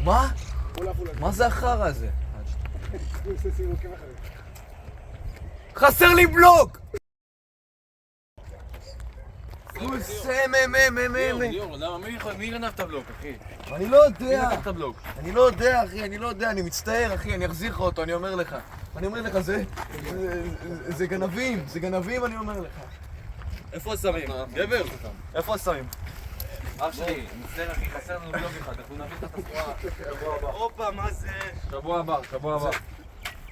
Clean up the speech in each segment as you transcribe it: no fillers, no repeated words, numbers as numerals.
מה? מה זה החרא הזה? חסר לי בלוק! למה? מי גנב את הבלוק, אחי? אני לא יודע. מי לקח את הבלוק? אני לא יודע, אחי, אני לא יודע, אני מצטער, אחי, אני אחזיר לך אותו, אני אומר לך. אני אומר לך, זה גנבים, זה גנבים, אני אומר לך. איפה השמים? גבר? איפה השמים? אח שלי, מצטער אחי, חסר לנו בלוק אחד, אנחנו נביא את התסבורה שבוע הבא. הופה, מה זה? שבוע הבא.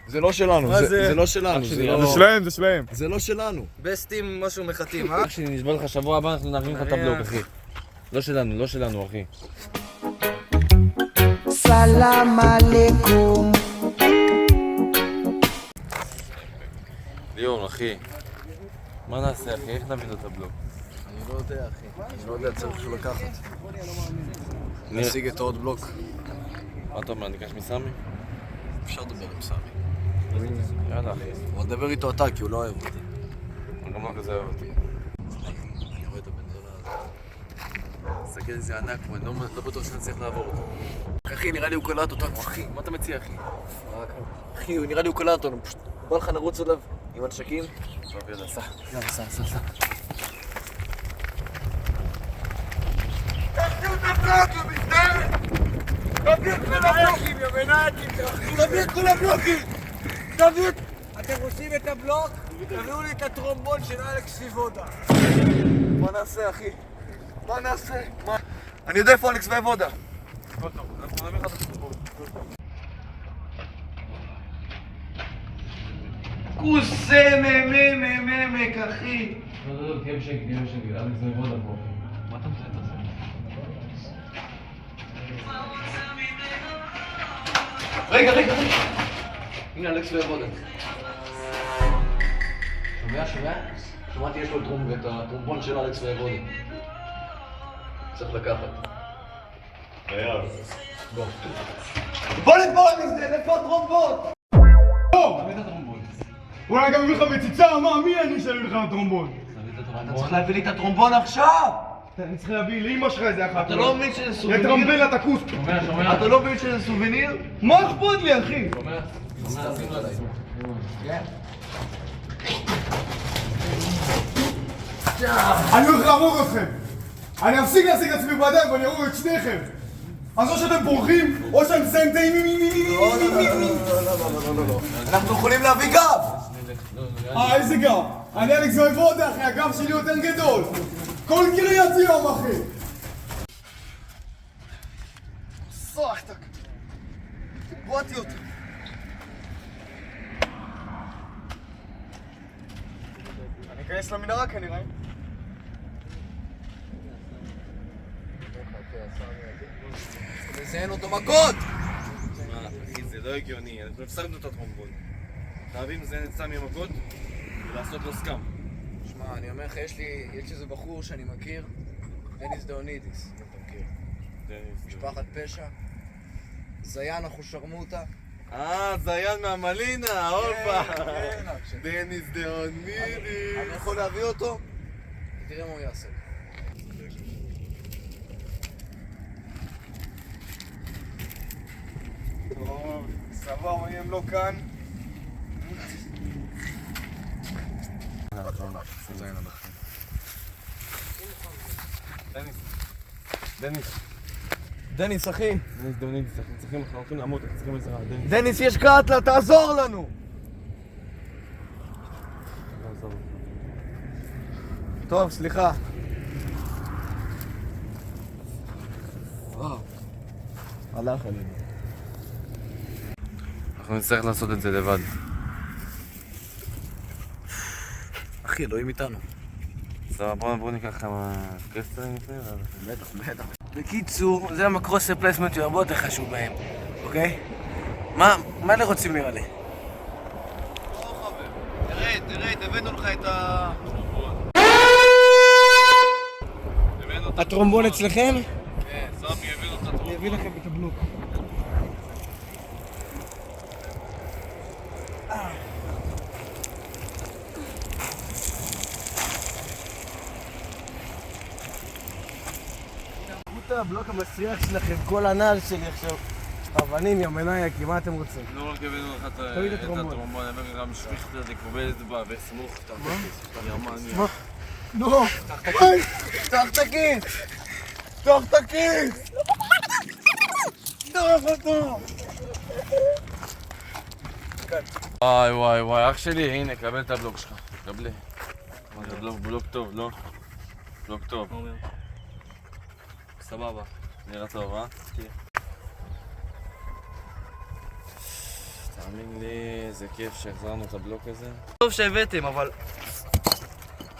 זה לא שלנו, זה לא שלנו, זה שלהם, זה שלהם. זה לא שלנו. בסטים משהו מחתים, אה? אח שלי, נשבע לך שבוע הבא, אנחנו נביא לך את הבלוק, אחי. לא שלנו, אחי. סלאם עליכום. ליאור, אחי. מה נעשה, אחי? איך נביא לו את הבלוק? אני לא יודע, אחי. אני לא יודע, צריך לקחת. נשיג את עוד בלוק. מה אתה אומר, ניקח מסמי? אפשר לדבר עם סמי. יאללה, אחי. אבל דבר איתו אתה, כי הוא לא אוהב אותי. הוא גם לא כזה אוהב אותי. אני רואה את הבן זונה הזה. תסתכל איזה ענק, אני לא בטוח שנצליח לעבור אותו. אחי, נראה לי הוא קלט אותנו, אחי. מה אתה מציע, אחי? אחי, נראה לי הוא קלט אותנו. פשוט בא לך נרוץ עליו עם הנשקים. טוב, יאללה, סע. יאללה, סע. תביא את כל הבלוקים! תביא את... אתם רוצים את הבלוק? תביאו לי את הטרומבון של אלכס ויבודה. מה נעשה, אחי? מה נעשה? אני יודע איפה אלכס ויבודה. הכל טוב, אנחנו נביא לך את התסבורה. קוסמממממק, אחי. לא, תהיה בשקט, אלכס זה עבודה פה. מה אתה מציע את זה? רגע. הנה אלכס ויבודה. שומע? שמעתי יש לו את הטרומבון של אלכס ויבודה. צריך לקחת. בוא נתבור מזה, איפה הטרומבון? נביא את הטרומבון. אולי גם מביא לך מציצה, מי אני שאני מביא לך טרומבון? נביא את אתה הטרומבון. צריך להביא לי את הטרומבון עכשיו! אני צריך להביא לאמא שלך איזה אחת. אתה לא מבין שזה סובניר? לטרמבל לה את הכוס. שומע. אתה לא מבין שזה סובניר? מה אכפת לי, אחי? שומע, עשינו עליי. אני הולך להרוג אתכם. אני אפסיק להשיג עצמי בידיים ואני ארוג את שניכם. אז או שאתם בורחים, או שאני מסיים את לא. אנחנו יכולים להביא גב! איזה גב? אני אלכס ויבודה, אחי, הגב שלי יותר גדול. כל קריית ים, אחי. סוחטק. בואתי אותה. אני אכנס למנהרה כנראה. לזיין אותו מכות! מה, אחי, זה לא הגיוני, אנחנו הפסקנו את הטרומבון. חייבים לזיין את סמי המכות ולעשות לו סקאם. שמע, אני אומר לך, יש איזה בחור שאני מכיר, דניס דאונידיס, אם אתה מכיר. משפחת פשע, זיין אחושרמוטה. זיין מהמלינה, הופה! כן, דניס דאונידיס. אני יכול להביא אותו? תראה מה הוא יעשה. טוב, סבבה, אם הם לא כאן. דניס, אחי. דניס דאונידיס, אנחנו הולכים לעמוד, אנחנו צריכים עזרה. דניס, יש קאטלה, תעזור לנו! טוב, סליחה. וואו. הלך עלינו. אנחנו נצטרך לעשות את זה לבד. אחי, אלוהים איתנו. סבבה, בואו ניקח כמה קרסטרים לפני בטח. בקיצור, זה המקרוסר פלייסמנט שהוא הרבה יותר חשוב בהם, אוקיי? מה אלה רוצים נראה לי? תרד, הבאנו לך את ה... הטרומבון אצלכם? כן, סמי הבאנו את הטרומבון. אני אביא לכם את הבלוק. הבלוק המסריח שלכם, כל הנעל שלי עכשיו אבנים, יא מנאייקים, מה אתם רוצים? לא רק הבאנו לך את תוריד את הטרומבון. הטרומבון, הבאנו גם שפיכת דקובל דבה וסמוך. ירמן. נו! פתח את הכיס! פתח את הכיס! פתח אותו! וואי וואי וואי, אח שלי, הנה, קבל את הבלוק שלך. קבלי. מה זה בלוק טוב, לא? בלוק טוב. סבבה. נראה טוב, אה? תאמין לי, איזה כיף שהחזרנו את הבלוק הזה. טוב שהבאתם, אבל...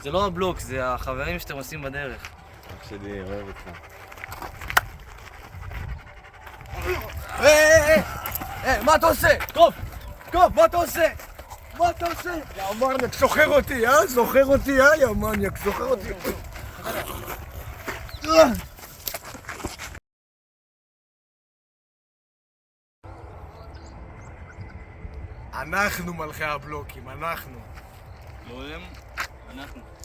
זה לא הבלוק, זה החברים שאתם עושים בדרך. אח שלי, אוהב אותך. מה אתה עושה? קוף! קוף, מה אתה עושה? מה אתה עושה? יא מניאק, זוכר אותי, אה? זוכר אותי, אה? יא מניאק, זוכר אותי. אנחנו מלכי הבלוקים, אנחנו. לא הם, אנחנו.